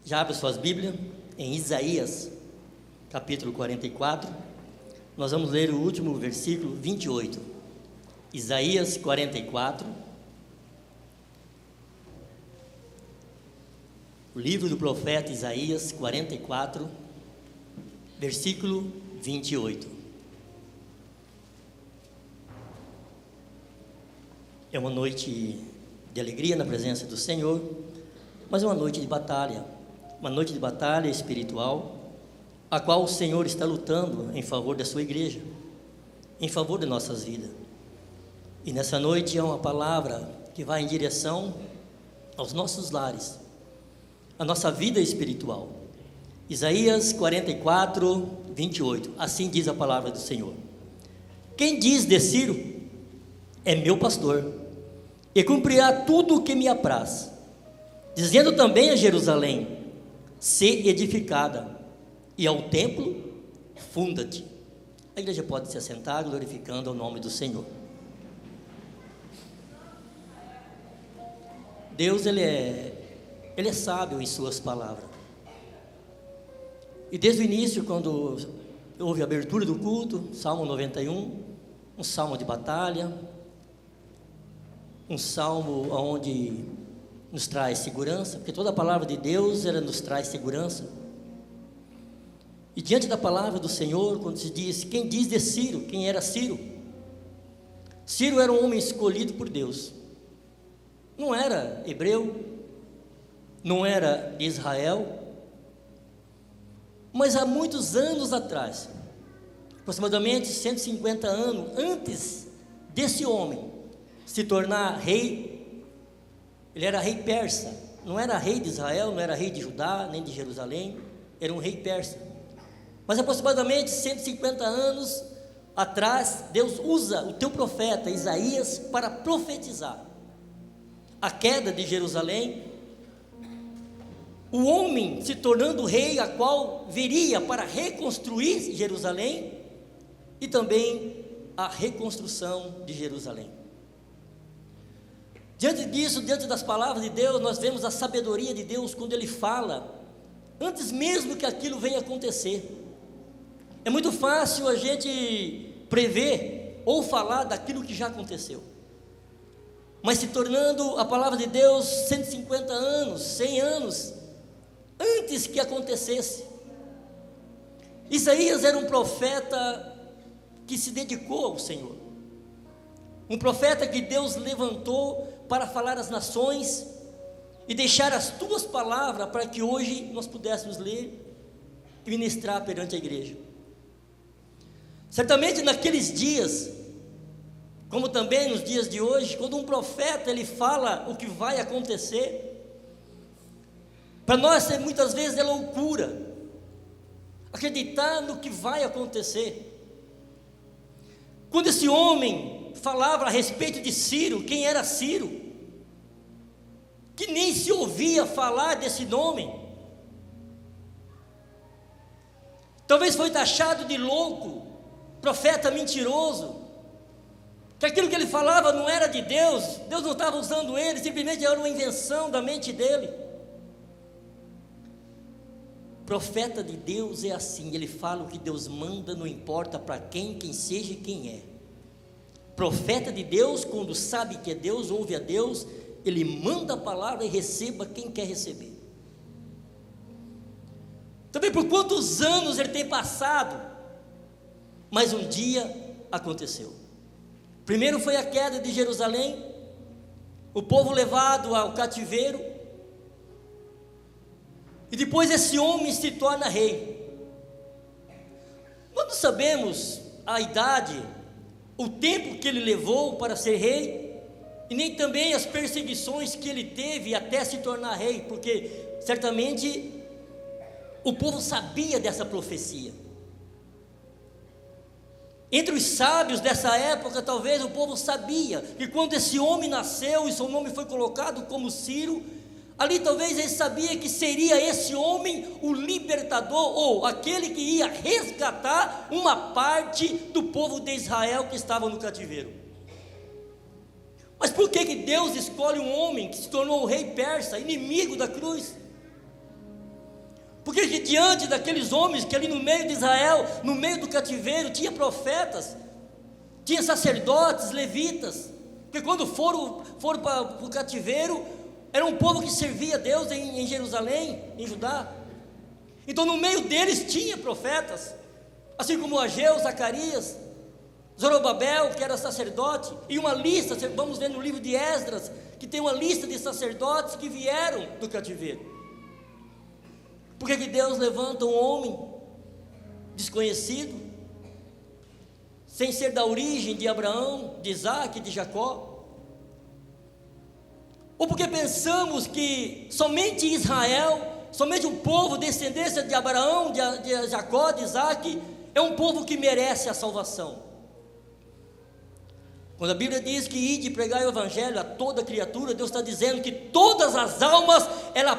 Já abre suas Bíblias em Isaías, capítulo 44. Nós vamos ler o último versículo 28. Isaías 44. O livro do profeta Isaías 44, versículo 28. É uma noite de alegria na presença do Senhor, mas é uma noite de batalha espiritual, a qual o Senhor está lutando em favor da sua igreja, em favor de nossas vidas. E nessa noite é uma palavra que vai em direção aos nossos lares, a nossa vida espiritual. Isaías 44, 28, assim diz a palavra do Senhor: quem diz de Ciro, é meu pastor, e cumprirá tudo o que me apraz, dizendo também a Jerusalém, sê edificada, e ao templo, funda-te. A igreja pode se assentar, glorificando o nome do Senhor. Deus, Ele é sábio em suas palavras. E desde o início, quando houve a abertura do culto, Salmo 91, um salmo de batalha, um salmo onde nos traz segurança, porque toda a palavra de Deus, ela nos traz segurança. E diante da palavra do Senhor, quando se diz, quem diz de Ciro, quem era Ciro? Ciro era um homem escolhido por Deus, não era hebreu, não era de Israel, mas há muitos anos atrás, aproximadamente 150 anos antes desse homem se tornar rei, ele era rei persa, não era rei de Israel, não era rei de Judá, nem de Jerusalém, era um rei persa. Mas aproximadamente 150 anos atrás, Deus usa o teu profeta Isaías para profetizar a queda de Jerusalém, o homem se tornando rei, a qual viria para reconstruir Jerusalém e também a reconstrução de Jerusalém. Diante disso, diante das palavras de Deus, nós vemos a sabedoria de Deus quando Ele fala, antes mesmo que aquilo venha acontecer. É muito fácil a gente prever ou falar daquilo que já aconteceu, mas se tornando a palavra de Deus 150 anos, 100 anos, antes que acontecesse. Isaías era um profeta que se dedicou ao Senhor, um profeta que Deus levantou para falar às nações e deixar as tuas palavras para que hoje nós pudéssemos ler e ministrar perante a igreja. Certamente naqueles dias, como também nos dias de hoje, quando um profeta ele fala o que vai acontecer, para nós muitas vezes é loucura acreditar no que vai acontecer. Quando esse homem falava a respeito de Ciro, quem era Ciro? Que nem se ouvia falar desse nome. Talvez foi taxado de louco, profeta mentiroso, que aquilo que ele falava não era de Deus, Deus não estava usando ele, simplesmente era uma invenção da mente dele. Profeta de Deus é assim, ele fala o que Deus manda, não importa para quem seja e quem é. Profeta de Deus, quando sabe que é Deus, ouve a Deus, ele manda a palavra e receba quem quer receber. Também por quantos anos ele tem passado, mas um dia aconteceu. Primeiro foi a queda de Jerusalém, o povo levado ao cativeiro, e depois esse homem se torna rei. Nós não sabemos a idade, o tempo que ele levou para ser rei, e nem também as perseguições que ele teve até se tornar rei, porque certamente o povo sabia dessa profecia. Entre os sábios dessa época, talvez o povo sabia que quando esse homem nasceu e seu nome foi colocado como Ciro, ali talvez ele sabia que seria esse homem o libertador, ou aquele que ia resgatar uma parte do povo de Israel que estava no cativeiro. Mas por que Deus escolhe um homem que se tornou o rei persa, inimigo da cruz? creio que diante daqueles homens que ali no meio de Israel, no meio do cativeiro, tinha profetas, tinha sacerdotes, levitas, porque quando foram para o cativeiro, era um povo que servia a Deus em Jerusalém, em Judá. Então no meio deles tinha profetas, assim como Ageu, Zacarias, Zorobabel, que era sacerdote, e uma lista, vamos ver no livro de Esdras, que tem uma lista de sacerdotes que vieram do cativeiro. Por que Deus levanta um homem desconhecido, sem ser da origem de Abraão, de Isaac, de Jacó? Ou porque pensamos que somente Israel, somente um povo descendência de Abraão, de Jacó, de Isaac, é um povo que merece a salvação? Quando a Bíblia diz que ide pregar o Evangelho a toda criatura, Deus está dizendo que todas as almas, ela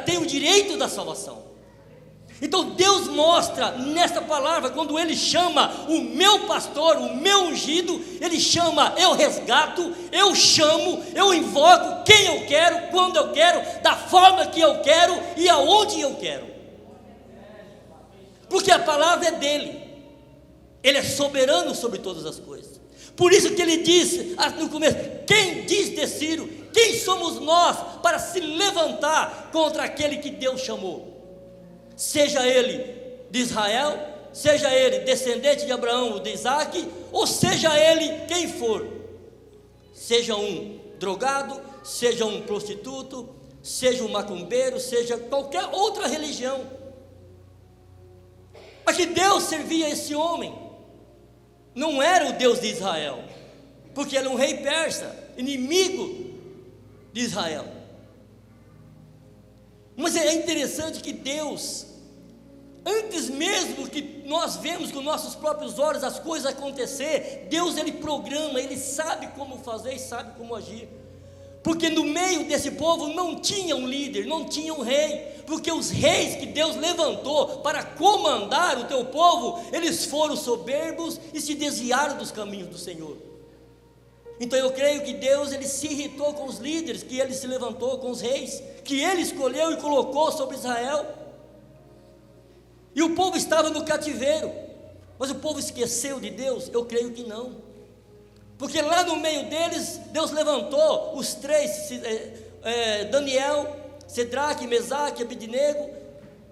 tem o direito da salvação. Então Deus mostra nesta palavra, quando Ele chama o meu pastor, o meu ungido, Ele chama, eu resgato, eu chamo, eu invoco quem eu quero, quando eu quero, da forma que eu quero e aonde eu quero. Porque a palavra é dEle, Ele é soberano sobre todas as coisas. Por isso que ele disse no começo: quem diz de Ciro, quem somos nós para se levantar contra aquele que Deus chamou? Seja ele de Israel, seja ele descendente de Abraão ou de Isaac, ou seja ele quem for, seja um drogado, seja um prostituto, seja um macumbeiro, seja qualquer outra religião. Mas que Deus servia esse homem não era o Deus de Israel, porque ele é um rei persa, inimigo de Israel. Mas é interessante que Deus, antes mesmo que nós vemos com nossos próprios olhos as coisas acontecer, Deus ele programa, ele sabe como fazer e sabe como agir. Porque no meio desse povo não tinha um líder, não tinha um rei, porque os reis que Deus levantou para comandar o teu povo, eles foram soberbos e se desviaram dos caminhos do Senhor. Então eu creio que Deus ele se irritou com os líderes, que ele se levantou com os reis, que ele escolheu e colocou sobre Israel. E o povo estava no cativeiro, mas o povo esqueceu de Deus? Eu creio que não. Porque lá no meio deles, Deus levantou os três, Daniel, Sedraque, Mesaque e Abednego,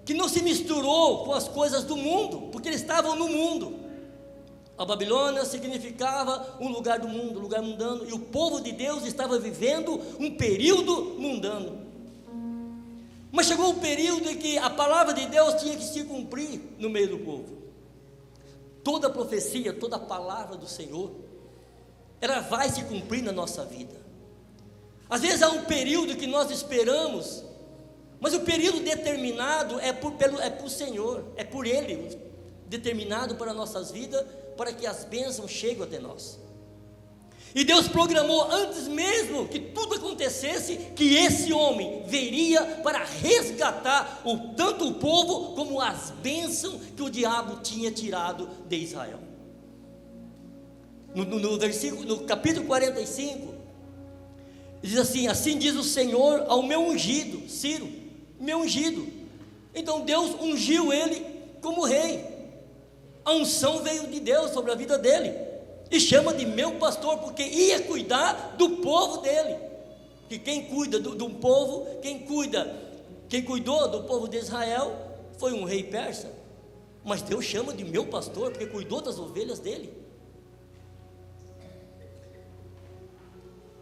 que não se misturou com as coisas do mundo, porque eles estavam no mundo. A Babilônia significava um lugar do mundo, um lugar mundano, e o povo de Deus estava vivendo um período mundano. Mas chegou um período em que a palavra de Deus tinha que se cumprir no meio do povo. Toda a profecia, toda a palavra do Senhor, ela vai se cumprir na nossa vida. Às vezes há um período que nós esperamos, mas o período determinado é por o Senhor, é por Ele, determinado para nossas vidas, para que as bênçãos cheguem até nós. E Deus programou antes mesmo que tudo acontecesse, que esse homem viria para resgatar tanto o povo, como as bênçãos que o diabo tinha tirado de Israel. No capítulo 45, diz assim: assim diz o Senhor ao meu ungido, Ciro, meu ungido. Então Deus ungiu ele como rei. A unção veio de Deus sobre a vida dele, e chama de meu pastor, porque ia cuidar do povo dele. Que quem cuida do povo, quem cuidou do povo de Israel, foi um rei persa. Mas Deus chama de meu pastor, porque cuidou das ovelhas dele.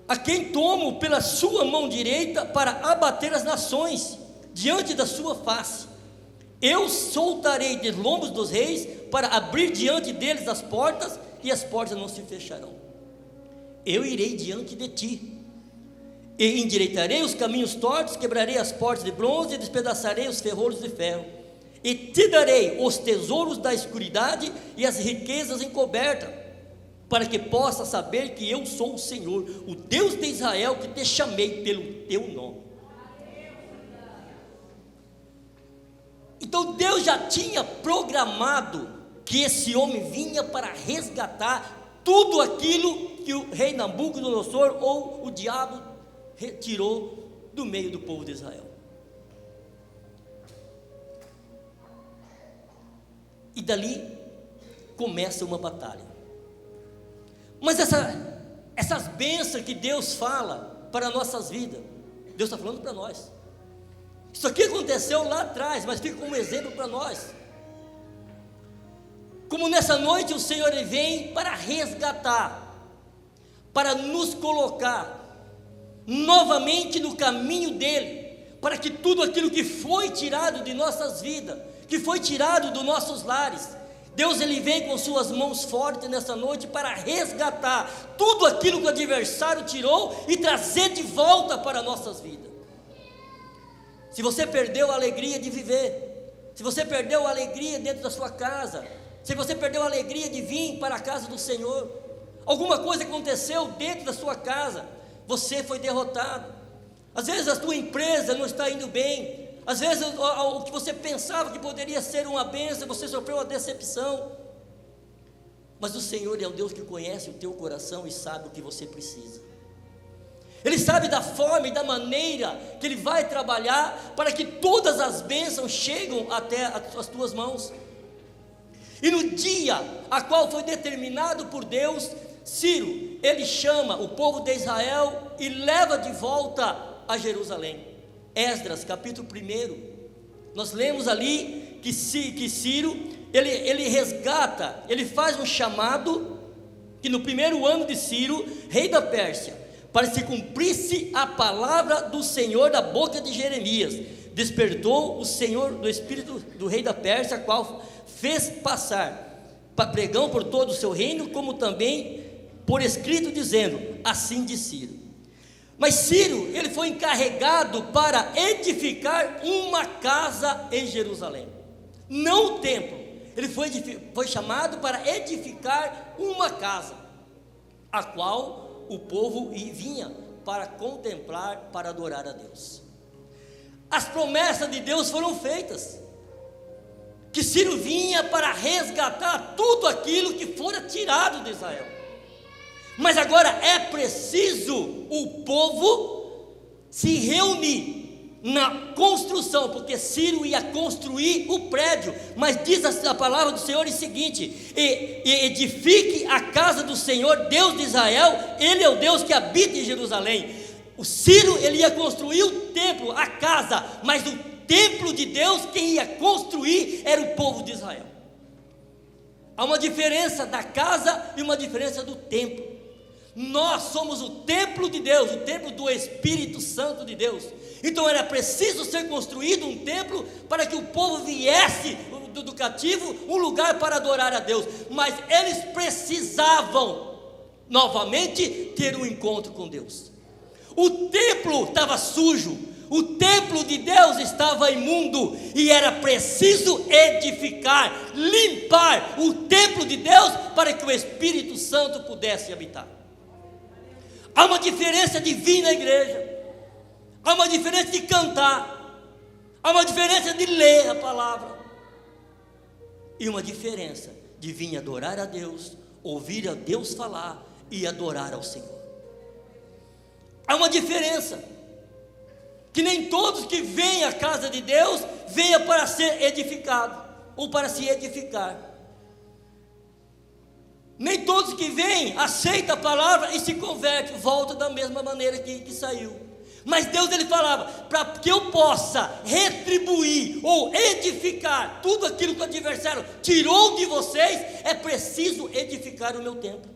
A quem tomo pela sua mão direita para abater as nações diante da sua face. Eu soltarei de lombos dos reis para abrir diante deles as portas, e as portas não se fecharão. Eu irei diante de ti e endireitarei os caminhos tortos, quebrarei as portas de bronze e despedaçarei os ferrolhos de ferro, e te darei os tesouros da escuridade e as riquezas encobertas, para que possa saber que eu sou o Senhor, o Deus de Israel, que te chamei pelo teu nome. Então Deus já tinha programado que esse homem vinha para resgatar tudo aquilo que o rei Nabucodonosor ou o diabo retirou do meio do povo de Israel. E dali começa uma batalha. Mas essas bênçãos que Deus fala para as nossas vidas, Deus está falando para nós. Isso aqui aconteceu lá atrás, mas fica como exemplo para nós. Como nessa noite o Senhor ele vem para resgatar, para nos colocar novamente no caminho dele, para que tudo aquilo que foi tirado de nossas vidas, que foi tirado dos nossos lares, Deus ele vem com suas mãos fortes nessa noite para resgatar tudo aquilo que o adversário tirou e trazer de volta para nossas vidas. Se você perdeu a alegria de viver, se você perdeu a alegria dentro da sua casa, se você perdeu a alegria de vir para a casa do Senhor, alguma coisa aconteceu dentro da sua casa, você foi derrotado. Às vezes a sua empresa não está indo bem, às vezes o que você pensava que poderia ser uma bênção, você sofreu uma decepção. Mas o Senhor é o Deus que conhece o teu coração e sabe o que você precisa. Ele sabe da forma e da maneira que Ele vai trabalhar para que todas as bênçãos cheguem até as tuas mãos. E no dia a qual foi determinado por Deus, Ciro, ele chama o povo de Israel e leva de volta a Jerusalém. Esdras, capítulo 1, nós lemos ali que Ciro, ele resgata, ele faz um chamado, que no primeiro ano de Ciro, rei da Pérsia, para se cumprisse a palavra do Senhor da boca de Jeremias, despertou o Senhor do espírito do rei da Pérsia, qual fez passar para pregão por todo o seu reino, como também por escrito, dizendo, assim diz Ciro. Mas Ciro, ele foi encarregado para edificar uma casa em Jerusalém, não o templo. Ele foi chamado para edificar uma casa, a qual o povo vinha para contemplar, para adorar a Deus. As promessas de Deus foram feitas, que Ciro vinha para resgatar tudo aquilo que fora tirado de Israel. Mas agora é preciso o povo se reunir na construção, porque Ciro ia construir o prédio, mas diz a palavra do Senhor o seguinte: e edifique a casa do Senhor, Deus de Israel, Ele é o Deus que habita em Jerusalém. O Ciro, ele ia construir o templo, a casa, mas o templo de Deus, quem ia construir era o povo de Israel. Há uma diferença da casa e uma diferença do templo. Nós somos o templo de Deus, o templo do Espírito Santo de Deus. Então era preciso ser construído um templo para que o povo viesse do cativo, um lugar para adorar a Deus. Mas eles precisavam novamente ter um encontro com Deus. O templo estava sujo, o templo de Deus estava imundo, e era preciso edificar, limpar o templo de Deus para que o Espírito Santo pudesse habitar. Há uma diferença de vir na igreja, há uma diferença de cantar, há uma diferença de ler a palavra, e uma diferença de vir adorar a Deus, ouvir a Deus falar e adorar ao Senhor. Há uma diferença, que nem todos que vêm à casa de Deus, venham para ser edificado, ou para se edificar. Nem todos que vêm, aceitam a palavra e se convertem, voltam da mesma maneira que saiu. Mas Deus ele falava, para que eu possa retribuir ou edificar tudo aquilo que o adversário tirou de vocês, é preciso edificar o meu templo.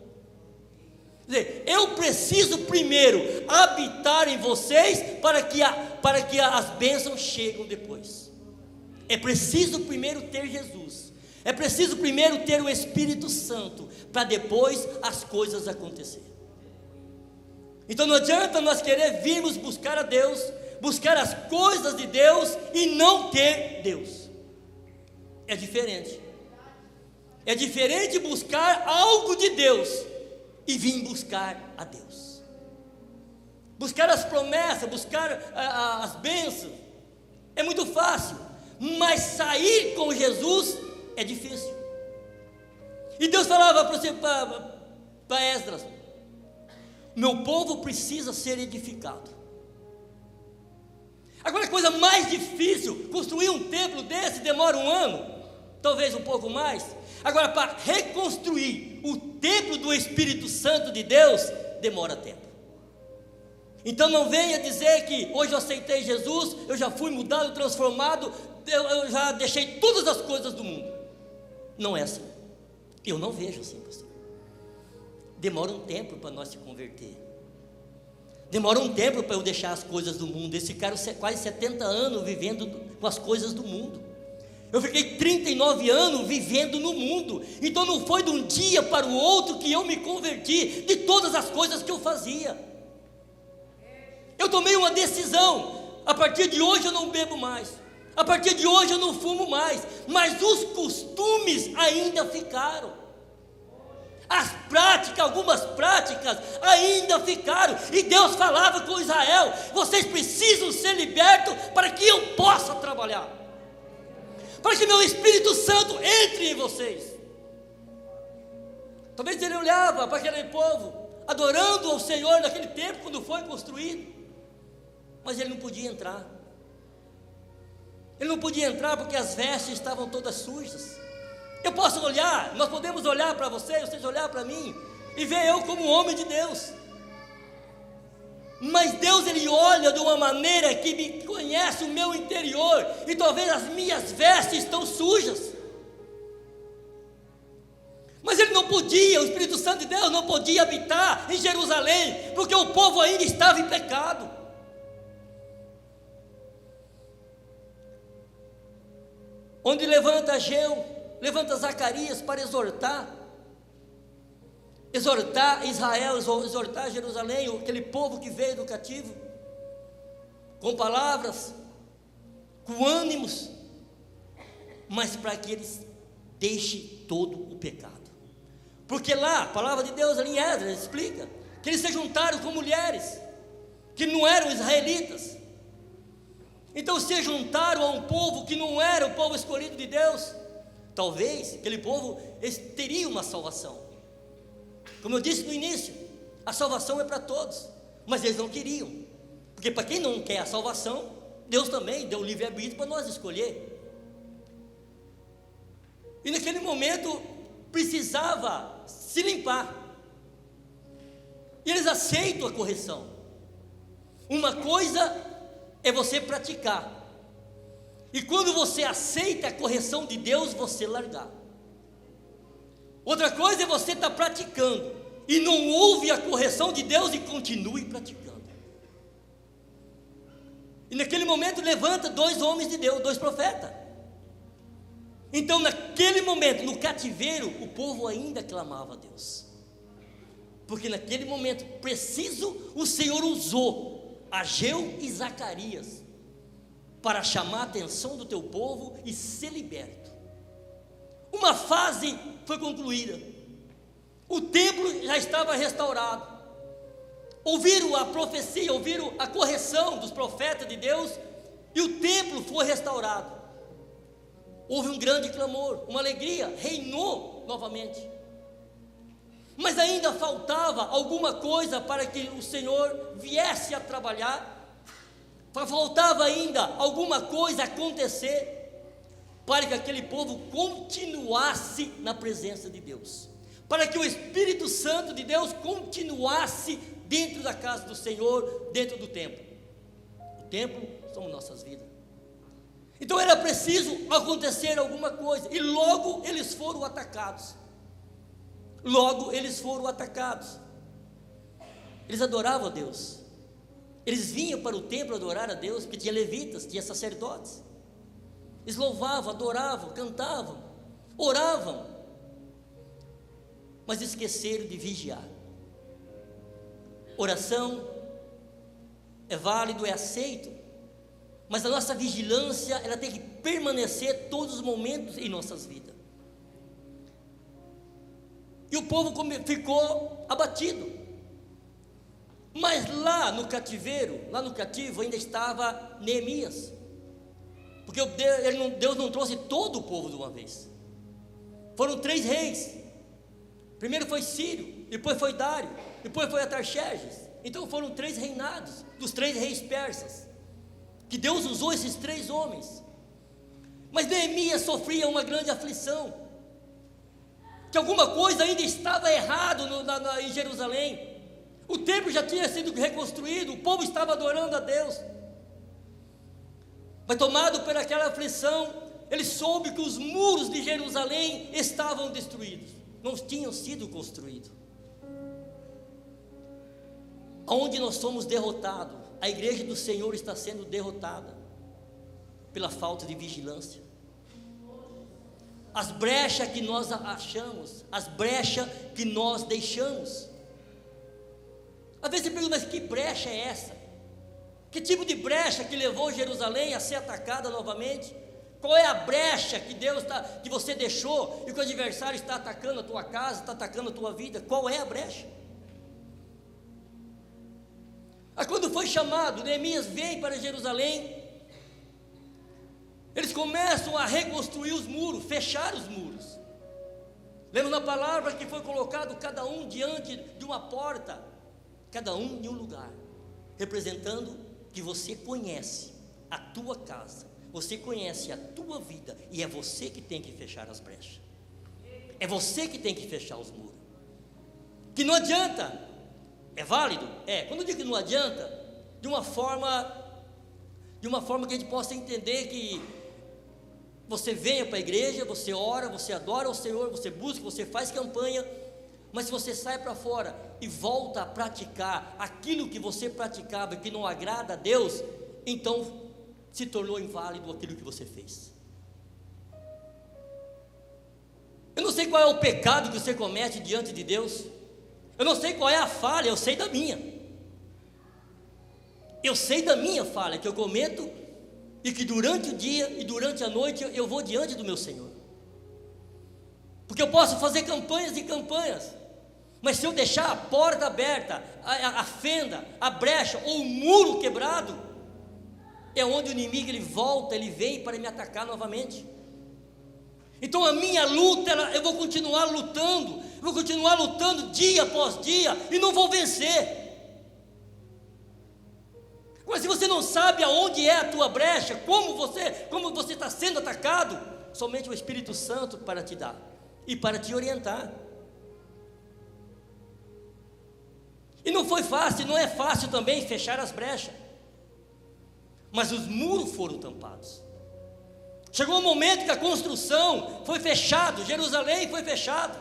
Quer dizer, eu preciso primeiro habitar em vocês para que as bênçãos cheguem depois. É preciso primeiro ter Jesus. É preciso primeiro ter o Espírito Santo, para depois as coisas acontecerem. Então não adianta nós querer virmos buscar a Deus, buscar as coisas de Deus e não ter Deus. É diferente. É diferente buscar algo de Deus e vir buscar a Deus. Buscar as promessas, buscar as bênçãos é muito fácil, mas sair com Jesus é difícil. E Deus falava para Esdras: meu povo precisa ser edificado. Agora, a coisa mais difícil, construir um templo desse demora 1 ano. talvez um pouco mais. Agora, para reconstruir o templo do Espírito Santo de Deus, demora tempo. Então não venha dizer que hoje eu aceitei Jesus, eu já fui mudado, transformado, eu já deixei todas as coisas do mundo. Não é assim. Eu não vejo assim, pastor. Demora um tempo para nós se converter. Demora um tempo para eu deixar as coisas do mundo. Eles ficaram quase 70 anos vivendo com as coisas do mundo. Eu fiquei 39 anos vivendo no mundo. Então não foi de um dia para o outro que eu me converti de todas as coisas que eu fazia. Eu tomei uma decisão: a partir de hoje eu não bebo mais, a partir de hoje eu não fumo mais, mas os costumes ainda ficaram, as práticas, algumas práticas ainda ficaram, e Deus falava com Israel: vocês precisam ser libertos para que eu possa trabalhar, para que meu Espírito Santo entre em vocês. Talvez ele olhava para aquele povo, adorando ao Senhor naquele tempo, quando foi construído, mas ele não podia entrar. Ele não podia entrar porque as vestes estavam todas sujas. Eu posso olhar, nós podemos olhar para vocês olhar para mim e ver eu como homem de Deus. Mas Deus, Ele olha de uma maneira que me conhece o meu interior, e talvez as minhas vestes estão sujas. Mas Ele não podia, o Espírito Santo de Deus não podia habitar em Jerusalém, porque o povo ainda estava em pecado. Onde levanta Ageu, levanta Zacarias para exortar Israel, exortar Jerusalém, aquele povo que veio do cativo, com palavras, com ânimos, mas para que eles deixem todo o pecado. Porque lá, a palavra de Deus ali em Esdras explica que eles se juntaram com mulheres que não eram israelitas. Então se juntaram a um povo que não era o povo escolhido de Deus. Talvez aquele povo teria uma salvação. Como eu disse no início, a salvação é para todos, mas eles não queriam, porque para quem não quer a salvação, Deus também deu o livre-arbítrio para nós escolher. E naquele momento precisava se limpar, e eles aceitam a correção. Uma coisa é você praticar, e quando você aceita a correção de Deus, você largar. Outra coisa é você estar praticando e não ouve a correção de Deus e continue praticando. E naquele momento levanta 2 homens de Deus, 2 profetas. Então naquele momento, no cativeiro, o povo ainda clamava a Deus, porque naquele momento preciso, o Senhor usou Ageu e Zacarias para chamar a atenção do teu povo e ser liberto. Uma fase foi concluída, o templo já estava restaurado, ouviram a profecia, ouviram a correção dos profetas de Deus, e o templo foi restaurado. Houve um grande clamor, uma alegria, reinou novamente. Mas ainda faltava alguma coisa para que o Senhor viesse a trabalhar, faltava ainda alguma coisa acontecer, para que aquele povo continuasse na presença de Deus, para que o Espírito Santo de Deus continuasse dentro da casa do Senhor, dentro do templo. O templo somos nossas vidas. Então era preciso acontecer alguma coisa, e logo eles foram atacados. Eles adoravam a Deus, eles vinham para o templo adorar a Deus, porque tinha levitas, tinha sacerdotes. Eles louvavam, adoravam, cantavam, oravam, mas esqueceram de vigiar. Oração é válido, é aceito, mas a nossa vigilância, ela tem que permanecer todos os momentos em nossas vidas. E o povo ficou abatido. Mas lá no cativo ainda estava Neemias, porque Deus não trouxe todo o povo de uma vez. Foram 3 reis. Primeiro foi Sírio, depois foi Dário, depois foi Atarxerxes. Então foram 3 reinados dos 3 reis persas, que Deus usou esses 3 homens. Mas Mas Neemias sofria uma grande aflição, que alguma coisa ainda estava errado em Jerusalém. O templo já tinha sido reconstruído, o povo estava adorando a Deus. Mas tomado por aquela aflição, ele soube que os muros de Jerusalém estavam destruídos, não tinham sido construídos. Onde nós somos derrotados, a igreja do Senhor está sendo derrotada pela falta de vigilância. As brechas que nós achamos, as brechas que nós deixamos. Às vezes você pergunta, mas que brecha é essa? Que tipo de brecha que levou Jerusalém a ser atacada novamente? Qual é a brecha que você deixou e que o adversário está atacando a tua casa, está atacando a tua vida? Qual é a brecha? Aí quando foi chamado, Neemias vem para Jerusalém, eles começam a reconstruir os muros, fechar os muros. Lembra na palavra que foi colocado cada um diante de uma porta, cada um em um lugar, representando que você conhece a tua casa, você conhece a tua vida, e é você que tem que fechar as brechas, é você que tem que fechar os muros. Que não adianta, é válido? Quando eu digo que não adianta, de uma forma que a gente possa entender que você venha para a igreja, você ora, você adora o Senhor, você busca, você faz campanha, mas se você sai para fora e volta a praticar aquilo que você praticava e que não agrada a Deus, então se tornou inválido aquilo que você fez. Eu não sei qual é o pecado que você comete diante de Deus, eu não sei qual é a falha, eu sei da minha. Eu sei da minha falha que eu cometo e que durante o dia e durante a noite eu vou diante do meu Senhor. Porque eu posso fazer campanhas e campanhas, mas se eu deixar a porta aberta, a fenda, a brecha ou o muro quebrado, é onde o inimigo ele vem para me atacar novamente. Então a minha luta, eu vou continuar lutando dia após dia e não vou vencer. Mas se você não sabe aonde é a tua brecha, como você está sendo atacado, somente o Espírito Santo para te dar e para te orientar. E não foi fácil, não é fácil também fechar as brechas, mas os muros foram tampados. Chegou um momento que a construção foi fechada, Jerusalém foi fechado,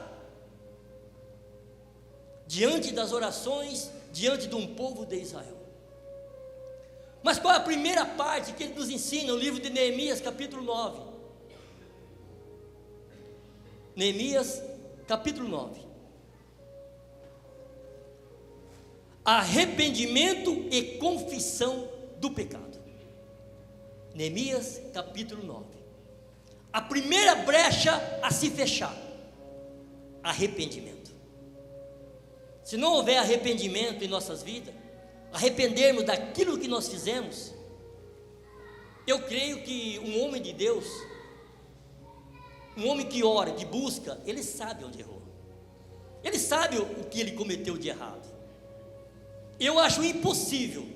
diante das orações, diante de um povo de Israel. Mas qual é a primeira parte que ele nos ensina no livro de Neemias, capítulo 9? Neemias, capítulo 9. Arrependimento e confissão do pecado. Neemias, capítulo 9. A primeira brecha a se fechar: arrependimento. Se não houver arrependimento em nossas vidas, arrependermos daquilo que nós fizemos, eu creio que um homem de Deus, um homem que ora, que busca, ele sabe onde errou, ele sabe o que ele cometeu de errado. Eu acho impossível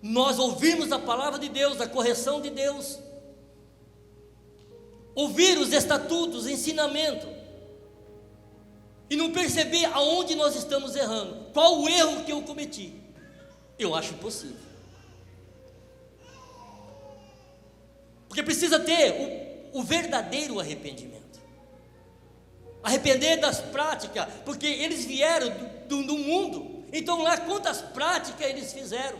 nós ouvirmos a palavra de Deus, a correção de Deus, ouvir os estatutos, ensinamento, e não perceber aonde nós estamos errando, qual o erro que eu cometi. Eu acho impossível, porque precisa ter o verdadeiro arrependimento, arrepender das práticas, porque eles vieram do mundo, então lá quantas práticas eles fizeram,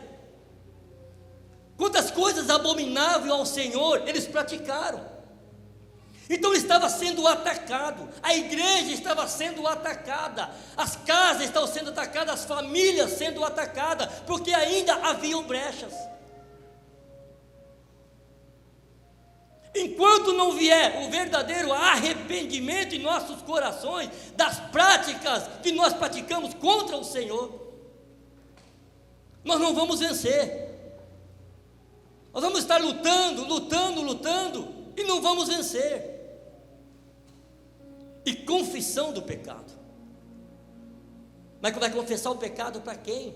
quantas coisas abomináveis ao Senhor eles praticaram. Então estava sendo atacado, a igreja estava sendo atacada, as casas estavam sendo atacadas, as famílias sendo atacadas, porque ainda haviam brechas. Enquanto não vier o verdadeiro arrependimento em nossos corações das práticas que nós praticamos contra o Senhor, nós não vamos vencer. Nós vamos estar lutando e não vamos vencer. E confissão do pecado. Mas vai confessar o pecado para quem?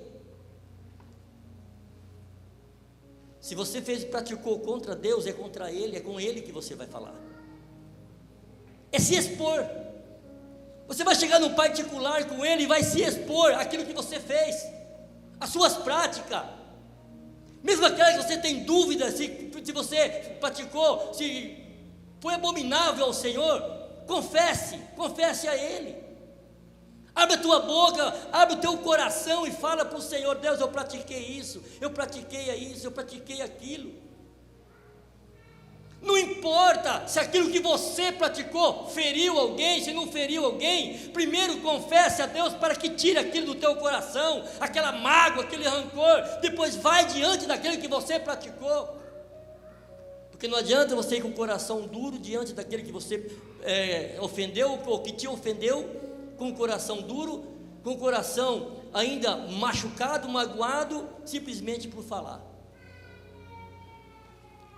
Se você praticou contra Deus, é contra Ele, é com Ele que você vai falar. É se expor. Você vai chegar no particular com Ele e vai se expor aquilo que você fez, as suas práticas, mesmo aquelas que você tem dúvida se você praticou, se foi abominável ao Senhor, confesse a Ele. Abre a tua boca, abre o teu coração e fala para o Senhor: Deus, eu pratiquei isso, eu pratiquei aquilo. Não importa se aquilo que você praticou feriu alguém, se não feriu alguém, primeiro confesse a Deus para que tire aquilo do teu coração, aquela mágoa, aquele rancor, depois vai diante daquele que você praticou. Porque não adianta você ir com o coração duro diante daquele que você ofendeu, ou que te ofendeu, com o coração duro, com o coração ainda machucado, magoado, simplesmente por falar.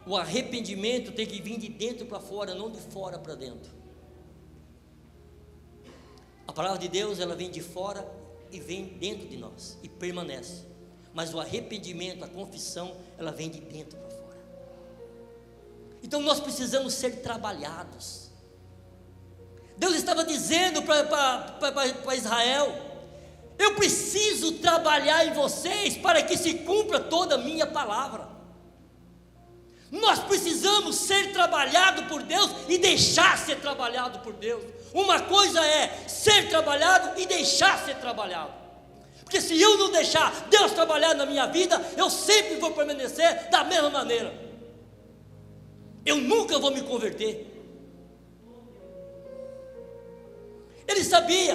O arrependimento tem que vir de dentro para fora, não de fora para dentro. A palavra de Deus, ela vem de fora e vem dentro de nós e permanece. Mas o arrependimento, a confissão, ela vem de dentro para fora. Então nós precisamos ser trabalhados. Deus estava dizendo para Israel: eu preciso trabalhar em vocês para que se cumpra toda a minha palavra. Nós precisamos ser trabalhados por Deus e deixar ser trabalhado por Deus. Uma coisa é ser trabalhado e deixar ser trabalhado. Porque se eu não deixar Deus trabalhar na minha vida, eu sempre vou permanecer da mesma maneira. Eu nunca vou me converter. Ele sabia,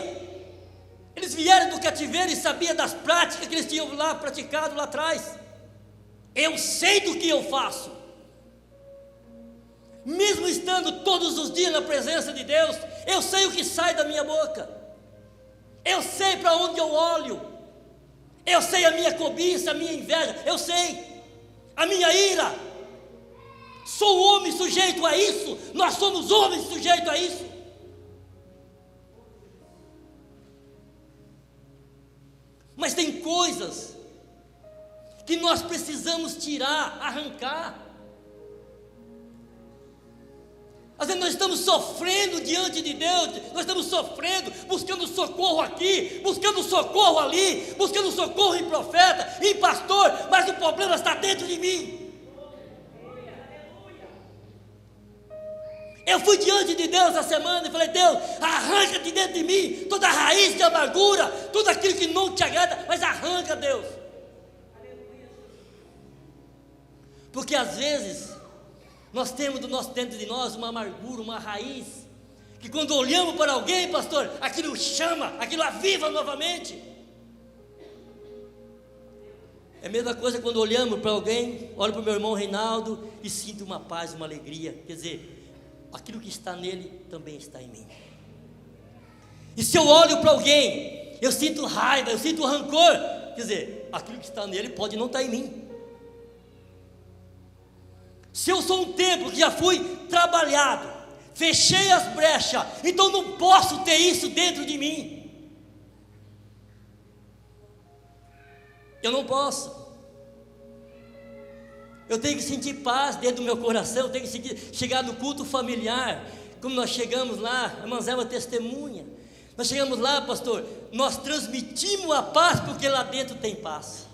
eles vieram do cativeiro e sabia das práticas que eles tinham lá praticado lá atrás. Eu sei do que eu faço, mesmo estando todos os dias na presença de Deus, eu sei o que sai da minha boca, eu sei para onde eu olho, eu sei a minha cobiça, a minha inveja, eu sei, a minha ira. Sou homem sujeito a isso, nós somos homens sujeitos a isso. Mas tem coisas que nós precisamos tirar, arrancar. Às vezes nós estamos sofrendo diante de Deus, nós estamos sofrendo, buscando socorro aqui, buscando socorro ali, buscando socorro em profeta, em pastor, mas o problema está dentro de mim. Eu fui diante de Deus essa semana e falei: Deus, arranca de dentro de mim toda a raiz de amargura, tudo aquilo que não te agrada, mas arranca, Deus. Porque às vezes nós temos dentro de nós uma amargura, uma raiz, que quando olhamos para alguém, pastor, aquilo chama, aquilo aviva novamente. É a mesma coisa quando olhamos para alguém, olho para o meu irmão Reinaldo e sinto uma paz, uma alegria. Quer dizer, aquilo que está nele também está em mim. E se eu olho para alguém, eu sinto raiva, eu sinto rancor, quer dizer, aquilo que está nele pode não estar em mim. Se eu sou um templo que já fui trabalhado, fechei as brechas, então não posso ter isso dentro de mim. Eu não posso. Eu tenho que sentir paz dentro do meu coração, eu tenho que chegar no culto familiar, como nós chegamos lá, a irmã Zé testemunha. Nós chegamos lá, pastor, nós transmitimos a paz porque lá dentro tem paz.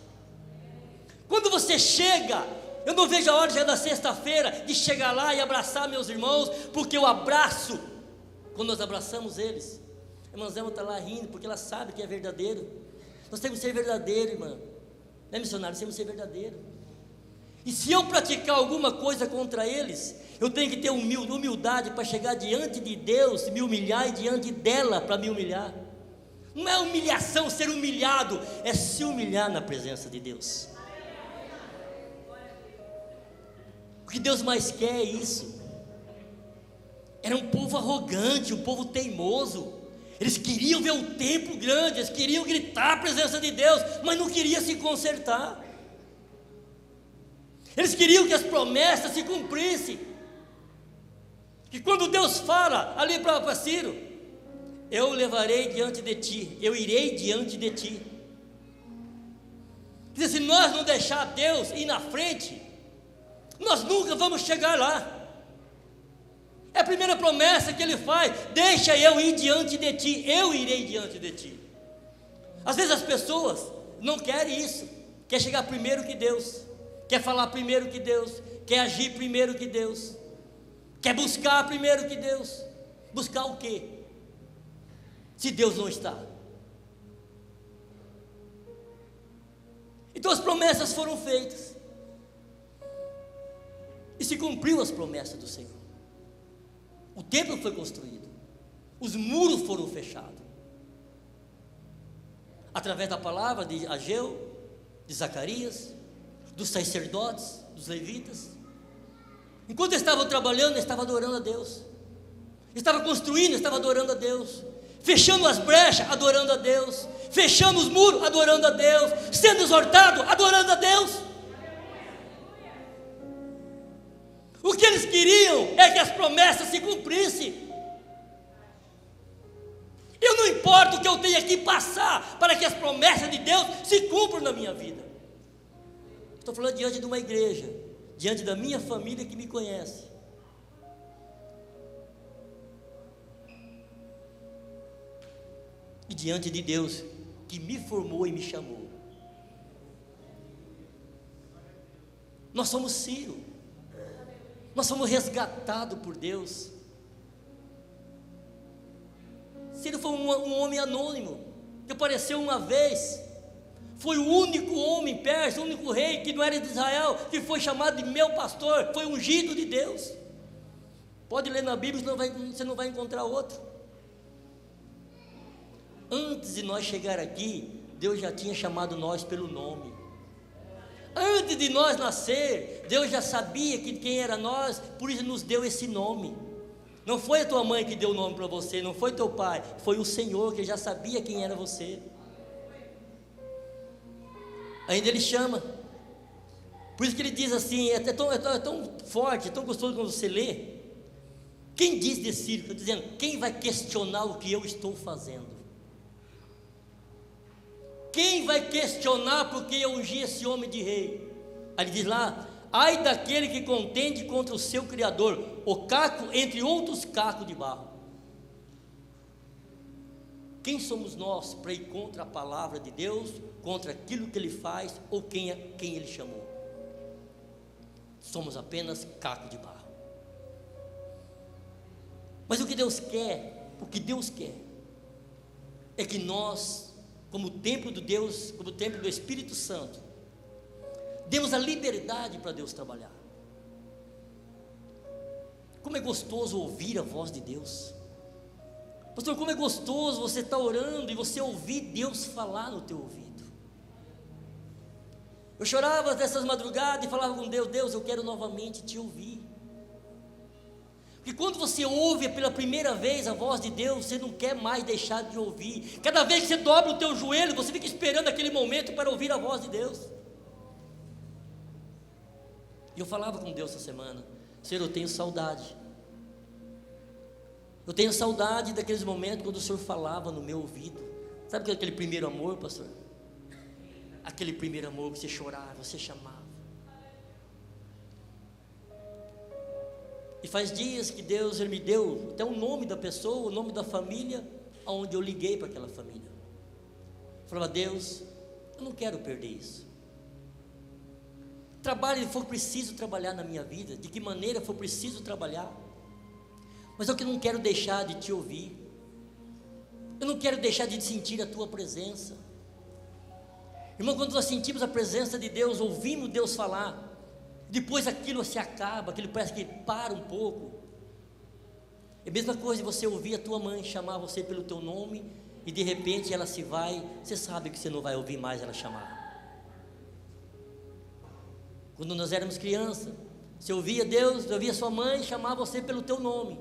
Quando você chega, eu não vejo a hora já da sexta-feira de chegar lá e abraçar meus irmãos, porque eu abraço, quando nós abraçamos eles, a irmã Zé está lá rindo, porque ela sabe que é verdadeiro. Nós temos que ser verdadeiro, irmã, não é missionário, nós temos que ser verdadeiro. E se eu praticar alguma coisa contra eles, eu tenho que ter humildade para chegar diante de Deus, me humilhar, e diante dela para me humilhar. Não é humilhação ser humilhado, é se humilhar na presença de Deus. O que Deus mais quer é isso. Era um povo arrogante, um povo teimoso. Eles queriam ver o templo grande, eles queriam gritar a presença de Deus, mas não queriam se consertar. Eles queriam que as promessas se cumprissem. Que quando Deus fala ali para Ciro: eu levarei diante de ti, eu irei diante de ti. Quer dizer, se nós não deixar Deus ir na frente, Nós nunca vamos chegar lá. É a primeira promessa que Ele faz: deixa eu ir diante de ti, eu irei diante de ti. Às vezes as pessoas não querem isso, quer chegar primeiro que Deus, quer falar primeiro que Deus, quer agir primeiro que Deus, quer buscar primeiro que Deus. Buscar o quê? Se Deus não está. Então as promessas foram feitas, e se cumpriu as promessas do Senhor. O templo foi construído, os muros foram fechados, através da palavra de Ageu, de Zacarias, dos sacerdotes, dos levitas. Enquanto estavam trabalhando, estavam adorando a Deus, estava construindo, estava adorando a Deus, fechando as brechas, adorando a Deus, fechando os muros, adorando a Deus, sendo exortado, adorando a Deus. O que eles queriam é que as promessas se cumprissem. Eu não importa o que eu tenha que passar para que as promessas de Deus se cumpram na minha vida. Estou falando diante de uma igreja, diante da minha família que me conhece. E diante de Deus que me formou e me chamou. Nós somos Ciro. Nós somos resgatados por Deus. Ciro foi um homem anônimo, que apareceu uma vez. Foi o único homem persa, o único rei que não era de Israel, que foi chamado de meu pastor, foi ungido de Deus. Pode ler na Bíblia, você não vai encontrar outro. Antes de nós chegar aqui, Deus já tinha chamado nós pelo nome. Antes de nós nascer, Deus já sabia quem era nós, por isso nos deu esse nome. Não foi a tua mãe que deu o nome para você, não foi teu pai, foi o Senhor que já sabia quem era você. Ainda Ele chama. Por isso que Ele diz assim, é tão forte, é tão gostoso quando você lê. Quem diz de Ciro? Estou dizendo, quem vai questionar o que eu estou fazendo? Quem vai questionar porque eu ungi esse homem de rei? Aí ele diz lá: ai daquele que contende contra o seu Criador, o caco entre outros cacos de barro. Quem somos nós para ir contra a palavra de Deus, contra aquilo que Ele faz, ou quem Ele chamou? Somos apenas caco de barro. Mas o que Deus quer é que nós, como templo de Deus, como templo do Espírito Santo, demos a liberdade para Deus trabalhar. Como é gostoso ouvir a voz de Deus. Pastor, como é gostoso você estar orando e você ouvir Deus falar no teu ouvido. Eu chorava dessas madrugadas e falava com Deus: Deus, eu quero novamente te ouvir. Porque quando você ouve pela primeira vez a voz de Deus, você não quer mais deixar de ouvir. Cada vez que você dobra o teu joelho, você fica esperando aquele momento para ouvir a voz de Deus. E eu falava com Deus essa semana: Senhor, eu tenho saudade. Eu tenho saudade daqueles momentos quando o Senhor falava no meu ouvido. Sabe aquele primeiro amor, pastor? Aquele primeiro amor que você chorava, você chamava. E faz dias que Deus Ele me deu até o nome da pessoa, o nome da família, aonde eu liguei para aquela família. Eu falava: Deus, eu não quero perder isso. Trabalhe, for preciso trabalhar na minha vida, de que maneira for preciso trabalhar, mas eu que não quero deixar de te ouvir. Eu não quero deixar de sentir a tua presença. Irmão, quando nós sentimos a presença de Deus, ouvimos Deus falar, depois aquilo se acaba, aquilo parece que para um pouco. É a mesma coisa de você ouvir a tua mãe chamar você pelo teu nome, e de repente ela se vai, você sabe que você não vai ouvir mais ela chamar. Quando nós éramos crianças, você ouvia Deus, você ouvia sua mãe chamar você pelo teu nome: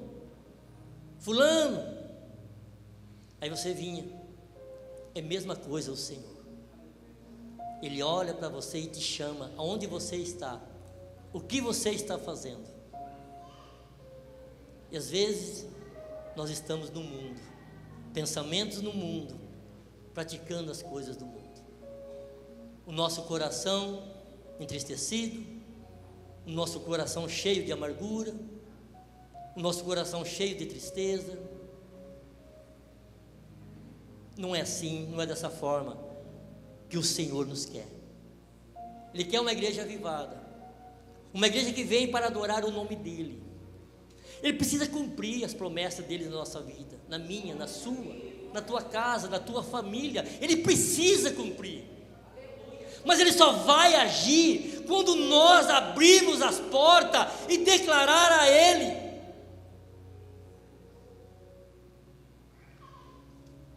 fulano. Aí você vinha. É a mesma coisa o Senhor. Ele olha para você e te chama, aonde você está, o que você está fazendo. E às vezes nós estamos no mundo, pensamentos no mundo, praticando as coisas do mundo. O nosso coração entristecido, o nosso coração cheio de amargura, o nosso coração cheio de tristeza. Não é assim, não é dessa forma que o Senhor nos quer. Ele quer uma igreja avivada, uma igreja que vem para adorar o nome dEle. Ele precisa cumprir as promessas dEle na nossa vida, na minha, na sua, na tua casa, na tua família. Ele precisa cumprir, mas Ele só vai agir quando nós abrirmos as portas e declarar a Ele.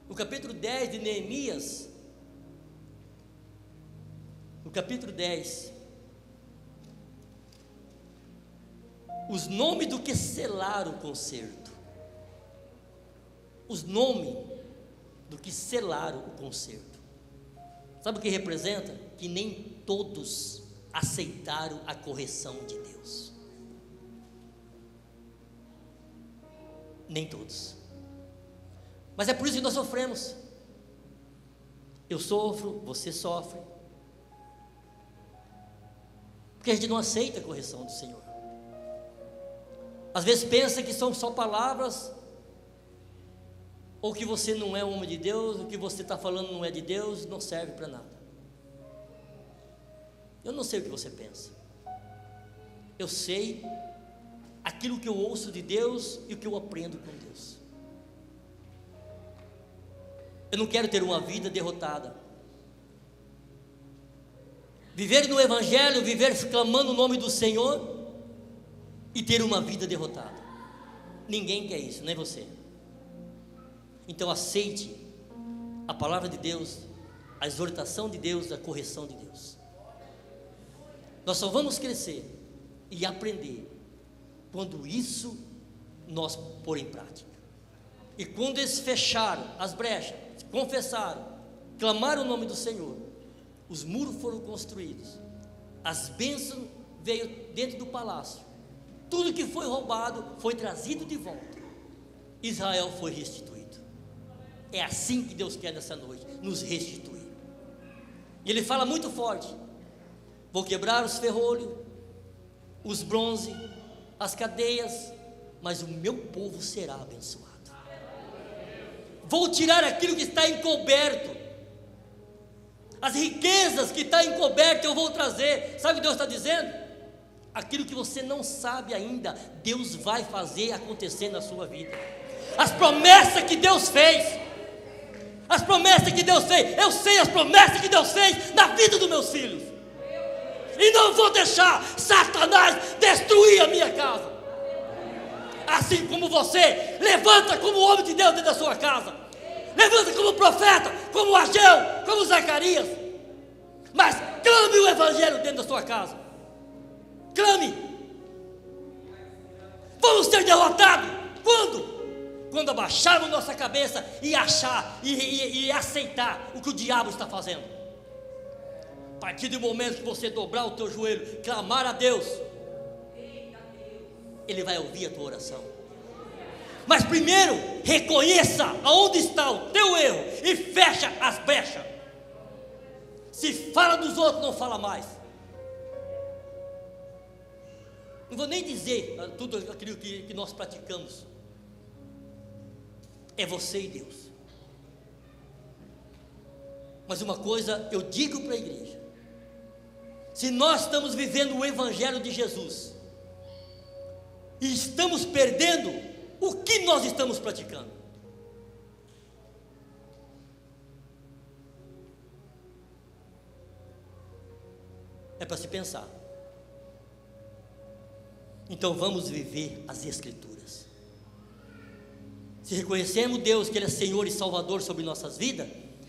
No capítulo 10 de Neemias, no capítulo 10, os nomes do que selaram o concerto, os nomes do que selaram o concerto, sabe o que representa? Que nem todos aceitaram a correção de Deus, nem todos. Mas é por isso que nós sofremos. Eu sofro, você sofre, porque a gente não aceita a correção do Senhor. Às vezes pensa que são só palavras, ou que você não é homem de Deus, o que você está falando não é de Deus, não serve para nada. Eu não sei o que você pensa, eu sei aquilo que eu ouço de Deus e o que eu aprendo com Deus. Eu não quero ter uma vida derrotada. Viver no Evangelho, viver clamando o nome do Senhor e ter uma vida derrotada. Ninguém quer isso, nem você. Então aceite a palavra de Deus, a exortação de Deus, a correção de Deus. Nós só vamos crescer e aprender quando isso nós pôr em prática. E quando eles fecharam as brechas, confessaram, clamaram o nome do Senhor, os muros foram construídos, as bênçãos veio dentro do palácio, tudo que foi roubado foi trazido de volta, Israel foi restituído. É assim que Deus quer nessa noite, nos restituir. E Ele fala muito forte: vou quebrar os ferrolhos, os bronze, as cadeias, mas o meu povo será abençoado. Vou tirar aquilo que está encoberto, as riquezas que está encoberto eu vou trazer. Sabe o que Deus está dizendo? Aquilo que você não sabe ainda, Deus vai fazer acontecer na sua vida. As promessas que Deus fez, as promessas que Deus fez, eu sei as promessas que Deus fez na vida dos meus filhos, e não vou deixar Satanás destruir a minha casa. Assim como você levanta como homem de Deus dentro da sua casa, levanta como profeta, como Ageu, como Zacarias, mas clame o Evangelho dentro da sua casa. Clame. Vamos ser derrotados quando? Quando abaixarmos nossa cabeça e achar e aceitar o que o diabo está fazendo. A partir do momento que você dobrar o teu joelho, clamar a Deus, Ele vai ouvir a tua oração. Mas primeiro, reconheça aonde está o teu erro e fecha as brechas. Se fala dos outros, não fala mais. Não vou nem dizer tudo aquilo que nós praticamos. É você e Deus. Mas uma coisa eu digo para a igreja: se nós estamos vivendo o Evangelho de Jesus e estamos perdendo, o que nós estamos praticando? É para se pensar. Então vamos viver as Escrituras. Se reconhecemos Deus que Ele é Senhor e Salvador sobre nossas vidas,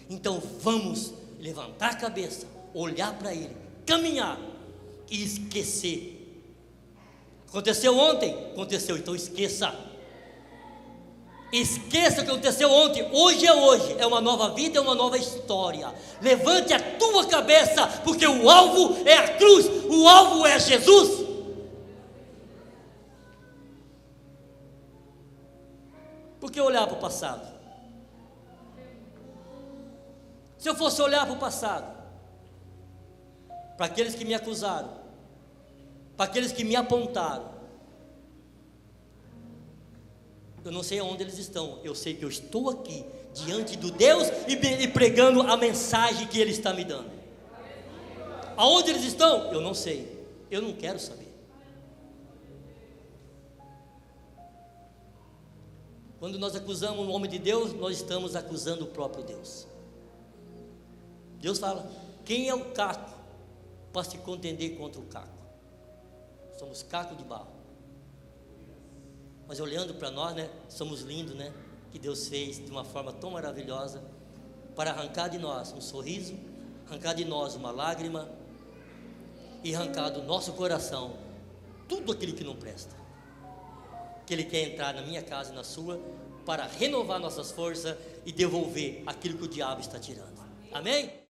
então vamos levantar a cabeça, olhar para Ele, caminhar e esquecer. Aconteceu ontem? Aconteceu, então esqueça. Esqueça o que aconteceu ontem. Hoje, é uma nova vida, é uma nova história. Levante a tua cabeça, porque o alvo é a cruz, o alvo é Jesus. Por que olhar para o passado? Se eu fosse olhar para o passado, para aqueles que me acusaram, para aqueles que me apontaram. Eu não sei aonde eles estão, eu sei que eu estou aqui, diante do Deus e pregando a mensagem que Ele está me dando. Aonde eles estão? Eu não sei, eu não quero saber. Quando nós acusamos o homem de Deus, nós estamos acusando o próprio Deus. Deus fala: quem é o caco para se contender contra o caco? Somos caco de barro. Mas olhando para nós, né, somos lindos, né? Que Deus fez de uma forma tão maravilhosa para arrancar de nós um sorriso, arrancar de nós uma lágrima e arrancar do nosso coração tudo aquilo que não presta. Que Ele quer entrar na minha casa e na sua para renovar nossas forças e devolver aquilo que o diabo está tirando. Amém?